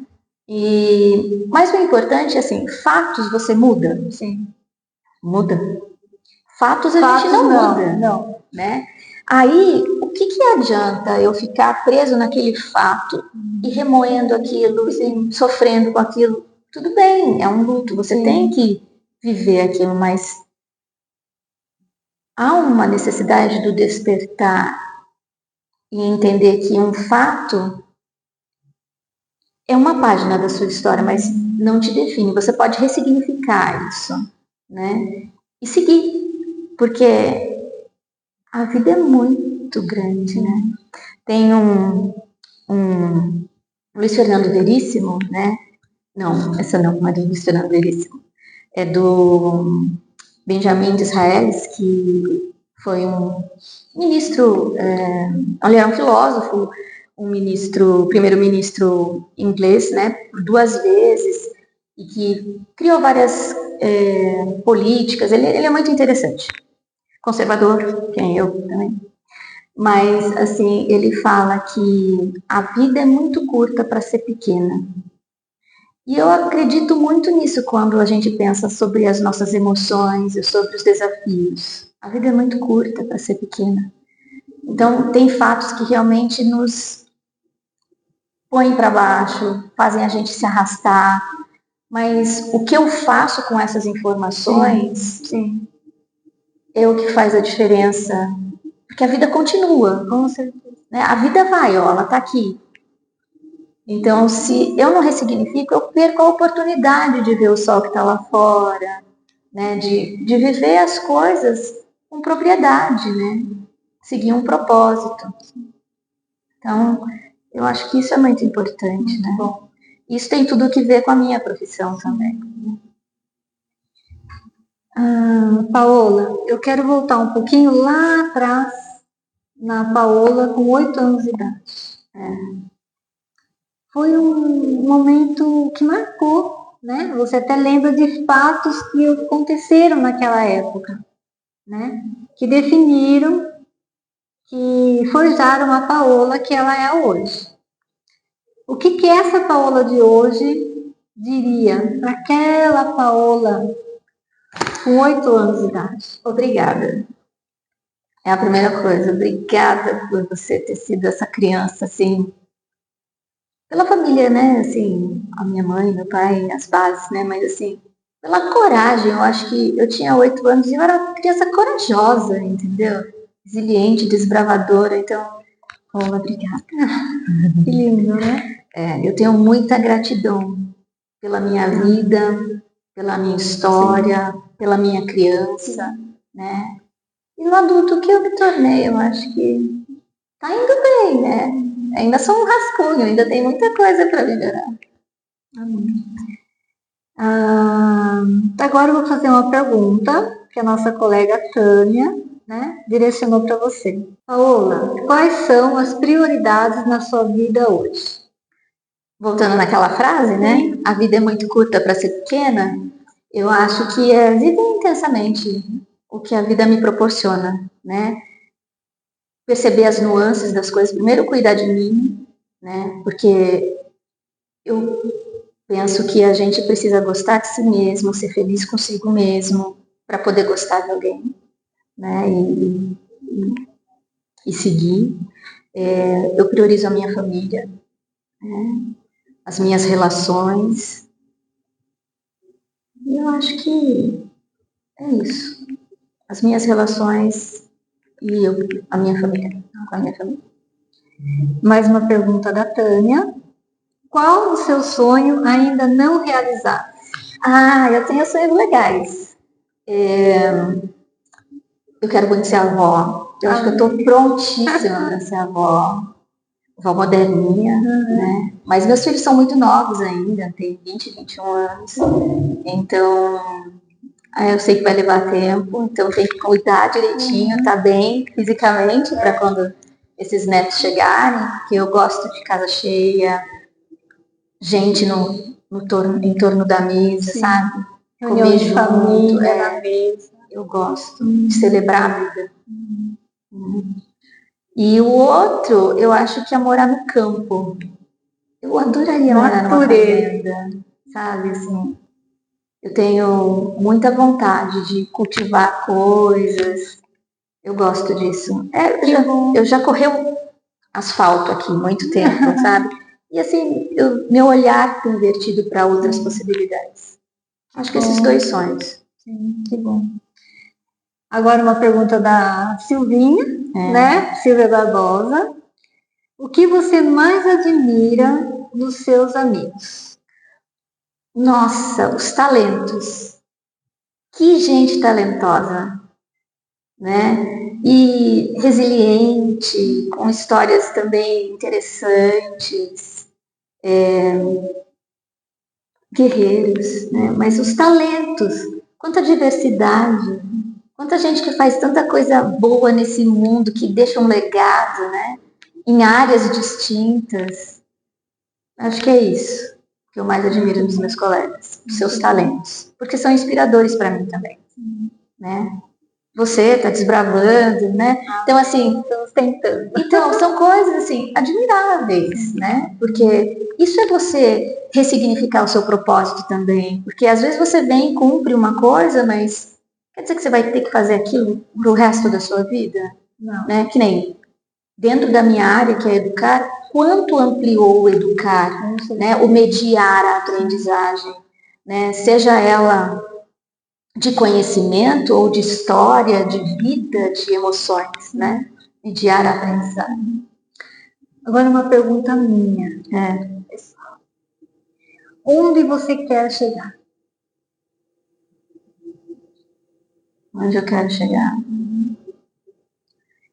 [SPEAKER 2] Mas o importante é assim, fatos você muda?
[SPEAKER 1] Sim.
[SPEAKER 2] Muda. Fatos a
[SPEAKER 1] Fatos
[SPEAKER 2] gente não
[SPEAKER 1] não,
[SPEAKER 2] muda,
[SPEAKER 1] não.
[SPEAKER 2] né? Aí, o que adianta eu ficar preso naquele fato e remoendo aquilo, e sofrendo com aquilo? Tudo bem, é um luto, você tem que viver aquilo, mas há uma necessidade do despertar e entender que um fato é uma página da sua história, mas não te define. Você pode ressignificar isso, né? E seguir, porque a vida é muito grande, né? Tem um Luiz Fernando Veríssimo, né? Não, essa não é do Luiz Fernando Veríssimo. É do Benjamin Disraelis, que foi um ministro, ele era um filósofo, primeiro-ministro inglês, né, por 2 vezes, e que criou várias políticas. Ele é muito interessante, conservador, quem eu também. Mas, assim, ele fala que a vida é muito curta para ser pequena. E eu acredito muito nisso quando a gente pensa sobre as nossas emoções e sobre os desafios. A vida é muito curta para ser pequena. Então, tem fatos que realmente nos põem para baixo, fazem a gente se arrastar. Mas o que eu faço com essas informações é o que faz a diferença. Porque a vida continua.
[SPEAKER 1] Com certeza.
[SPEAKER 2] Né? A vida vai, ó, ela está aqui. Então, se eu não ressignifico, eu perco a oportunidade de ver o sol que está lá fora, né? De viver as coisas com propriedade, né? Seguir um propósito. Então, eu acho que isso é muito importante, né? Bom, isso tem tudo a ver com a minha profissão também.
[SPEAKER 1] Paola, eu quero voltar um pouquinho lá atrás, na Paola com 8 anos de idade. Foi um momento que marcou, né? Você até lembra de fatos que aconteceram naquela época, né? Que definiram, que forjaram a Paola que ela é hoje. O que essa Paola de hoje diria para aquela Paola com 8 anos de idade?
[SPEAKER 2] Obrigada. É a primeira coisa. Obrigada por você ter sido essa criança, assim, pela família, né? Assim, a minha mãe, meu pai, as bases, né? Mas, assim, pela coragem. Eu acho que eu tinha 8 anos e eu era uma criança corajosa, entendeu? Resiliente, desbravadora. Então, Paola, obrigada.
[SPEAKER 1] Que lindo, né?
[SPEAKER 2] Eu tenho muita gratidão pela minha vida, pela minha história, pela minha criança, né? E no adulto que eu me tornei, eu acho que tá indo bem, né? Ainda sou um rascunho, ainda tem muita coisa para melhorar.
[SPEAKER 1] Agora eu vou fazer uma pergunta que a nossa colega Tânia, né, direcionou para você. Paola, quais são as prioridades na sua vida hoje?
[SPEAKER 2] Voltando naquela frase, né? A vida é muito curta para ser pequena. Eu acho que é viver intensamente o que a vida me proporciona, né? Perceber as nuances das coisas. Primeiro, cuidar de mim, né? Porque eu penso que a gente precisa gostar de si mesmo, ser feliz consigo mesmo, para poder gostar de alguém, né? E seguir. Eu priorizo a minha família, né? As minhas relações. E eu acho que é isso. As minhas relações e a minha família, com a minha família.
[SPEAKER 1] Mais uma pergunta da Tânia. Qual o seu sonho ainda não realizado?
[SPEAKER 2] Eu tenho sonhos legais. Eu quero muito ser avó. Eu acho que eu estou prontíssima para ser avó. Avó moderninha, né? Mas meus filhos são muito novos ainda, tem 20, 21 anos. Então, eu sei que vai levar tempo, então tem que cuidar direitinho, tá bem fisicamente para quando esses netos chegarem, porque eu gosto de casa cheia, gente em torno da mesa, sabe?
[SPEAKER 1] Reunião de família na mesa.
[SPEAKER 2] Eu gosto de celebrar a vida. E o outro, eu acho que é morar no campo. Eu adoraria morar numa fazenda, sabe, assim. Eu tenho muita vontade de cultivar coisas. Eu gosto disso. Eu já correu asfalto aqui muito tempo, sabe? E assim, meu olhar tem invertido para outras possibilidades. Acho que esses dois sonhos.
[SPEAKER 1] Sim, que bom. Agora uma pergunta da Silvinha, né? Silvia Barbosa. O que você mais admira nos seus amigos?
[SPEAKER 2] Nossa, os talentos. Que gente talentosa, né? E resiliente, com histórias também interessantes, guerreiros, né? Mas os talentos, quanta diversidade, quanta gente que faz tanta coisa boa nesse mundo, que deixa um legado, né? Em áreas distintas. Acho que é isso que eu mais admiro dos meus colegas, os seus talentos, porque são inspiradores para mim também, né? Você está desbravando, né? Então, assim, estamos tentando. Então, são coisas, assim, admiráveis, né? Porque isso é você ressignificar o seu propósito também. Porque, às vezes, você vem e cumpre uma coisa, mas quer dizer que você vai ter que fazer aquilo pro resto da sua vida?
[SPEAKER 1] Não.
[SPEAKER 2] Né? Que nem dentro da minha área, que é educar, quanto ampliou o educar, né? O mediar a aprendizagem, né? Seja ela de conhecimento ou de história, de vida, de emoções, né? Mediar a aprendizagem.
[SPEAKER 1] Agora uma pergunta minha. Onde você quer chegar?
[SPEAKER 2] Onde eu quero chegar?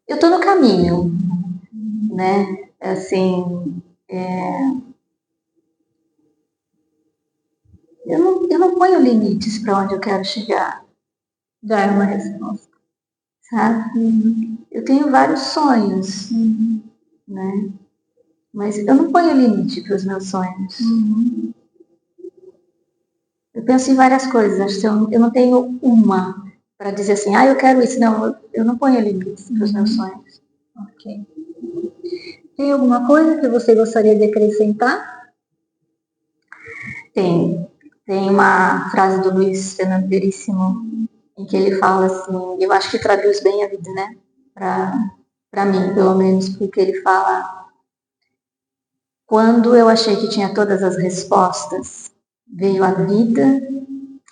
[SPEAKER 2] Eu estou no caminho, né? Assim, eu não ponho limites para onde eu quero chegar.
[SPEAKER 1] Já é uma resposta.
[SPEAKER 2] Sabe? Eu tenho vários sonhos, né? Mas eu não ponho limite para os meus sonhos. Eu penso em várias coisas. Acho que eu não tenho uma para dizer assim, eu quero isso. Não, eu não ponho limites para os meus sonhos.
[SPEAKER 1] Ok. Tem alguma coisa que você gostaria de acrescentar?
[SPEAKER 2] Tem uma frase do Luiz Fernando Veríssimo em que ele fala assim, eu acho que traduz bem a vida, né? Para mim, pelo menos, porque ele fala: quando eu achei que tinha todas as respostas, veio a vida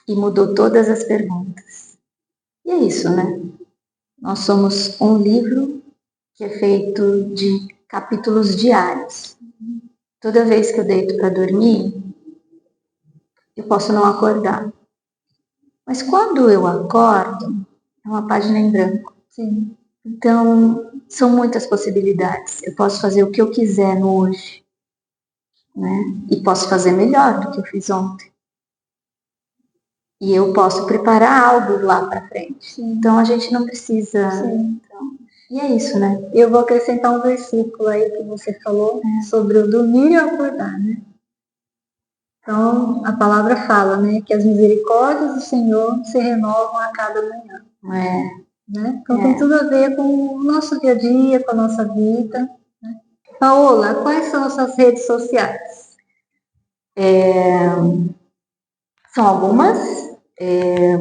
[SPEAKER 2] e mudou todas as perguntas. E é isso, né? Nós somos um livro que é feito de capítulos diários. Toda vez que eu deito para dormir, eu posso não acordar. Mas quando eu acordo, é uma página em branco.
[SPEAKER 1] Sim.
[SPEAKER 2] Então, são muitas possibilidades. Eu posso fazer o que eu quiser no hoje, né? E posso fazer melhor do que eu fiz ontem. E eu posso preparar algo lá para frente.
[SPEAKER 1] Sim.
[SPEAKER 2] Então, a gente não precisa...
[SPEAKER 1] Sim.
[SPEAKER 2] Então, e é isso, né?
[SPEAKER 1] Eu vou acrescentar um versículo aí que você falou sobre o dormir e acordar, né? Então, a palavra fala, né, que as misericórdias do Senhor se renovam a cada manhã. Né? Então, tem tudo a ver com o nosso dia a dia, com a nossa vida. Né? Paola, quais são as suas redes sociais?
[SPEAKER 2] São algumas.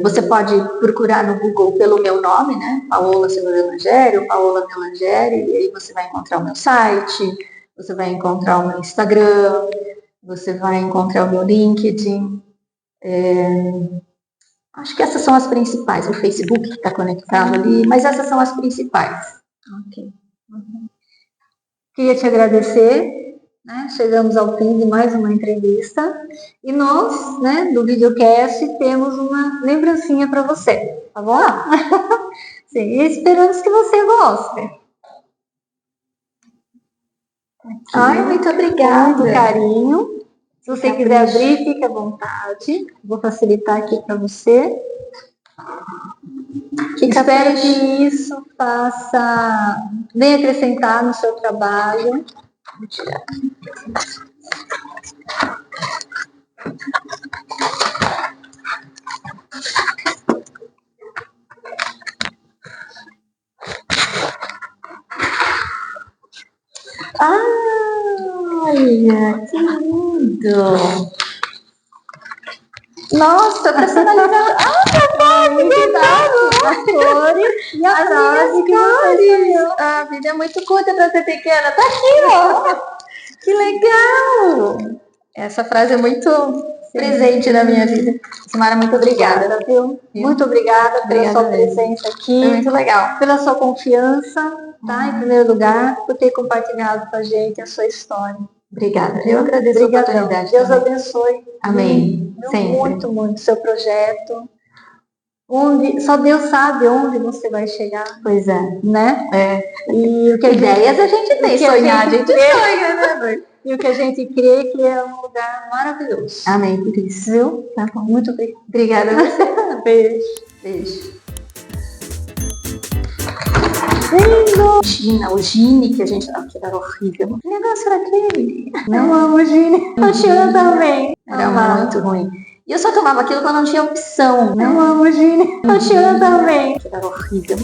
[SPEAKER 2] Você pode procurar no Google pelo meu nome, né? Paola Silva Delangere, Paola Delangere, e aí você vai encontrar o meu site, você vai encontrar o meu Instagram, você vai encontrar o meu LinkedIn. Acho que essas são as principais. O Facebook que está conectado ali, mas essas são as principais.
[SPEAKER 1] Ok. Queria te agradecer, né? Chegamos ao fim de mais uma entrevista e nós, né, do videocast, temos uma lembrancinha para você, tá bom? Sim, e esperamos que você goste.
[SPEAKER 2] Ai, muito obrigada.
[SPEAKER 1] Com muito carinho. Se você quiser abrir, fique à vontade. Vou facilitar aqui para você. Espero que isso venha acrescentar no seu trabalho. Vou tirar.
[SPEAKER 2] Olha, que lindo! Nossa, personalizado.
[SPEAKER 1] As cores e a frase que você escolheu.
[SPEAKER 2] A vida é muito curta para ser pequena. Tá aqui, ó. Que legal! Essa frase é muito presente na minha vida. Simara, muito obrigada.
[SPEAKER 1] Viu? Muito obrigada pela sua presença aqui.
[SPEAKER 2] Foi muito legal.
[SPEAKER 1] Pela sua confiança, tá? Em primeiro lugar, por ter compartilhado com a gente a sua história.
[SPEAKER 2] Obrigada. Eu agradeço a oportunidade.
[SPEAKER 1] Deus abençoe.
[SPEAKER 2] Amém. Sempre.
[SPEAKER 1] Muito, muito seu projeto. Só Deus sabe onde você vai chegar.
[SPEAKER 2] Pois é.
[SPEAKER 1] Né?
[SPEAKER 2] E o que ideias a gente tem. Sonhar, a gente sonha, né, mãe?
[SPEAKER 1] E o que a gente crê que é um lugar maravilhoso.
[SPEAKER 2] Amém, por isso.
[SPEAKER 1] Viu?
[SPEAKER 2] Tá bom.
[SPEAKER 1] Muito
[SPEAKER 2] obrigada a você.
[SPEAKER 1] Beijo.
[SPEAKER 2] Beijo. Gina, o Gine que a gente... Aquilo era horrível. Que negócio era aquele?
[SPEAKER 1] Não amo o Gine. A Sheila também.
[SPEAKER 2] Era muito ruim. E eu só tomava aquilo quando não tinha opção.
[SPEAKER 1] Não amo o Gine. A Sheila também.
[SPEAKER 2] Aquilo era horrível.